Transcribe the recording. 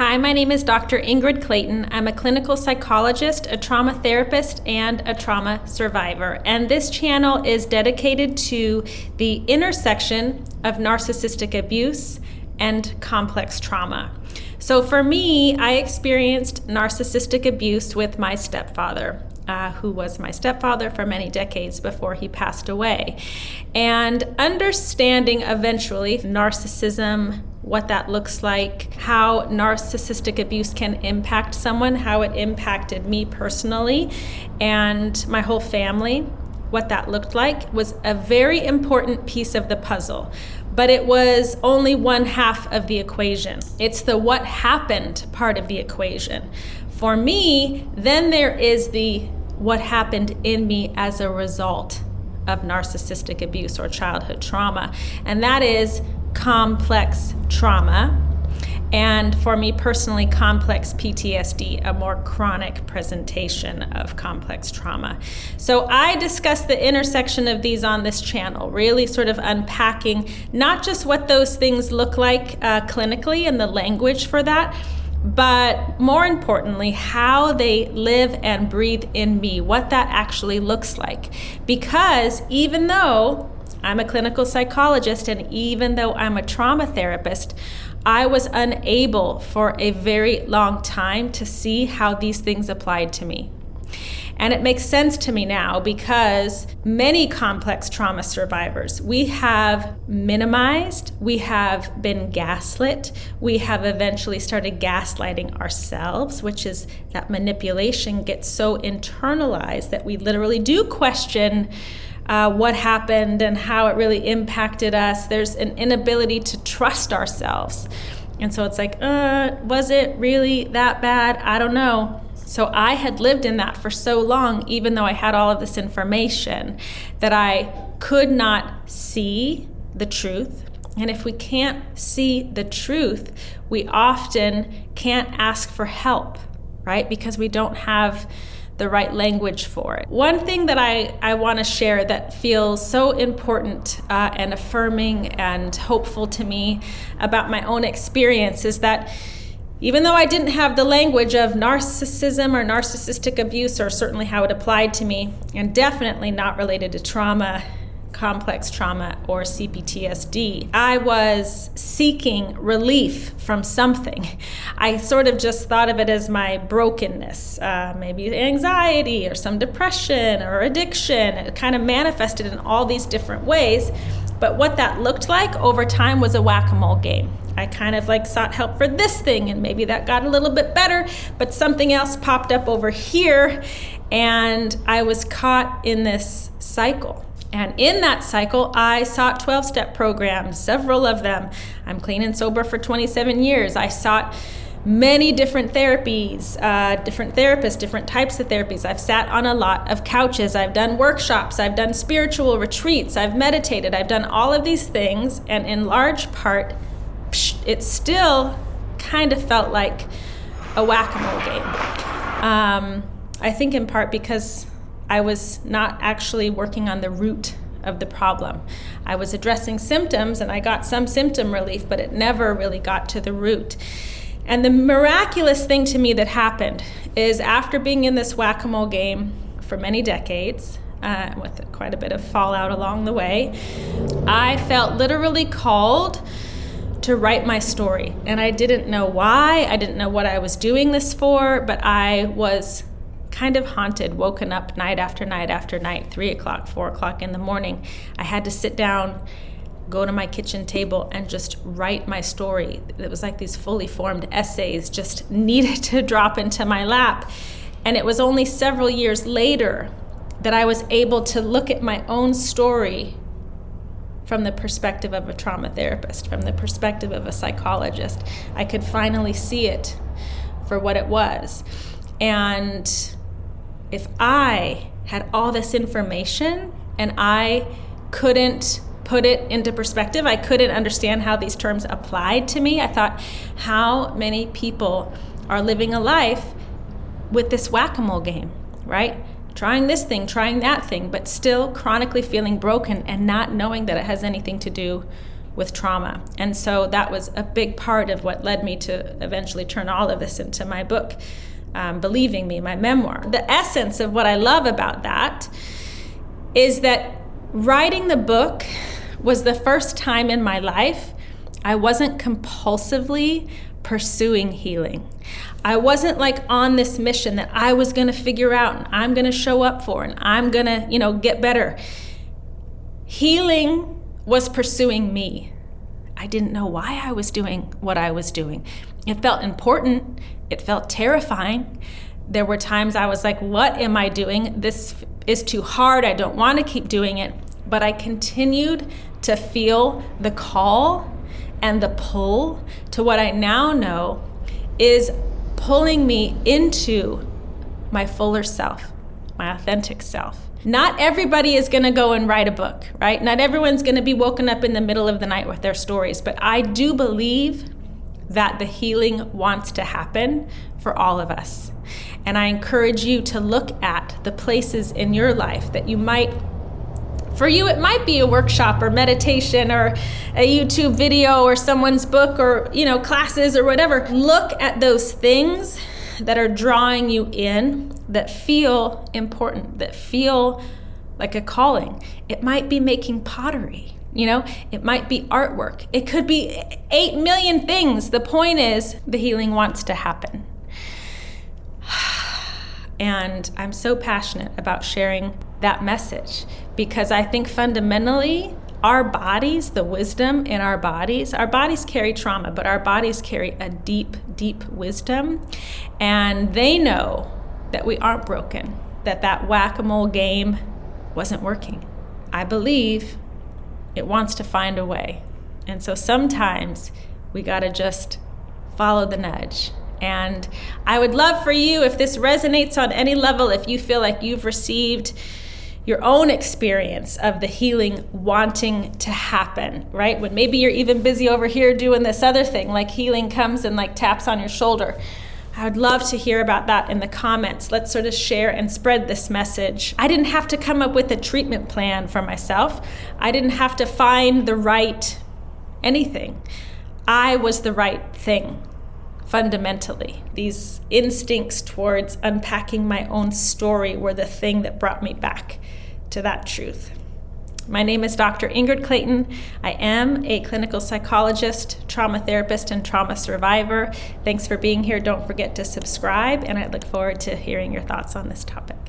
Hi, my name is Dr. Ingrid Clayton. I'm a clinical psychologist, a trauma therapist, and a trauma survivor. And this channel is dedicated to the intersection of narcissistic abuse and complex trauma. So for me, I experienced narcissistic abuse with my stepfather, who was my stepfather for many decades before he passed away. And understanding eventually narcissism, what that looks like, how narcissistic abuse can impact someone, how it impacted me personally and my whole family, what that looked like, was a very important piece of the puzzle. But it was only one half of the equation. It's the what happened part of the equation. For me, then there is the what happened in me as a result of narcissistic abuse or childhood trauma. And that is complex trauma. And for me personally, complex PTSD, a more chronic presentation of complex trauma. So I discuss the intersection of these on this channel, really sort of unpacking not just what those things look like clinically and the language for that, but more importantly, how they live and breathe in me, what that actually looks like. Because even though I'm a clinical psychologist and even though I'm a trauma therapist, I was unable for a very long time to see how these things applied to me. And it makes sense to me now because many complex trauma survivors, we have minimized, we have been gaslit, we have eventually started gaslighting ourselves, which is that manipulation gets so internalized that we literally do question what happened and how it really impacted us. There's an inability to trust ourselves. And so it's like, was it really that bad? I don't know. So I had lived in that for so long, even though I had all of this information, that I could not see the truth. And if we can't see the truth, we often can't ask for help, right? Because we don't have the right language for it. One thing that I want to share that feels so important and affirming and hopeful to me about my own experience is that even though I didn't have the language of narcissism or narcissistic abuse, or certainly how it applied to me, and definitely not related to trauma, complex trauma, or CPTSD, I was seeking relief from something. I sort of just thought of it as my brokenness, maybe anxiety or some depression or addiction. It kind of manifested in all these different ways. But what that looked like over time was a whack-a-mole game. I kind of sought help for this thing, and maybe that got a little bit better, but something else popped up over here, and I was caught in this cycle. And in that cycle, I sought 12-step programs, several of them. I'm clean and sober for 27 years. I sought many different therapies, different therapists, different types of therapies. I've sat on a lot of couches. I've done workshops. I've done spiritual retreats. I've meditated. I've done all of these things. And in large part, it still kind of felt like a whack-a-mole game. I think in part because I was not actually working on the root of the problem. I was addressing symptoms and I got some symptom relief, but it never really got to the root. And the miraculous thing to me that happened is after being in this whack-a-mole game for many decades, with quite a bit of fallout along the way, I felt literally called to write my story. And I didn't know why, I didn't know what I was doing this for, but I was kind of haunted, woken up night after night after night, 3 o'clock, 4 o'clock in the morning. I had to sit down, go to my kitchen table and just write my story. It was like these fully formed essays just needed to drop into my lap. And it was only several years later that I was able to look at my own story from the perspective of a trauma therapist, from the perspective of a psychologist. I could finally see it for what it was. And if I had all this information and I couldn't put it into perspective, I couldn't understand how these terms applied to me, I thought, how many people are living a life with this whack-a-mole game, right? Trying this thing, trying that thing, but still chronically feeling broken and not knowing that it has anything to do with trauma. And so that was a big part of what led me to eventually turn all of this into my book, Believing Me, my memoir. The essence of what I love about that is that writing the book was the first time in my life I wasn't compulsively pursuing healing. I wasn't like on this mission that I was going to figure out and I'm going to show up for and I'm going to, get better. Healing was pursuing me. I didn't know why I was doing what I was doing. It felt important. It felt terrifying. There were times I was like, what am I doing? This is too hard. I don't want to keep doing it. But I continued to feel the call and the pull to what I now know is pulling me into my fuller self, my authentic self. Not everybody is going to go and write a book, right? Not everyone's going to be woken up in the middle of the night with their stories, but I do believe that the healing wants to happen for all of us. And I encourage you to look at the places in your life that you might, for you, it might be a workshop or meditation or a YouTube video or someone's book or, classes or whatever. Look at those things that are drawing you in, that feel important, that feel like a calling. It might be making pottery, it might be artwork. It could be 8 million things. The point is the healing wants to happen. And I'm so passionate about sharing that message because I think fundamentally our bodies, the wisdom in our bodies carry trauma, but our bodies carry a deep, deep wisdom. And they know that we aren't broken, that whack-a-mole game wasn't working. I believe it wants to find a way. And so sometimes we gotta just follow the nudge. And I would love for you, if this resonates on any level, if you feel like you've received your own experience of the healing wanting to happen, right? When maybe you're even busy over here doing this other thing, like healing comes and like taps on your shoulder. I would love to hear about that in the comments. Let's sort of share and spread this message. I didn't have to come up with a treatment plan for myself. I didn't have to find the right anything. I was the right thing. Fundamentally, these instincts towards unpacking my own story were the thing that brought me back to that truth. My name is Dr. Ingrid Clayton. I am a clinical psychologist, trauma therapist, and trauma survivor. Thanks for being here. Don't forget to subscribe, and I look forward to hearing your thoughts on this topic.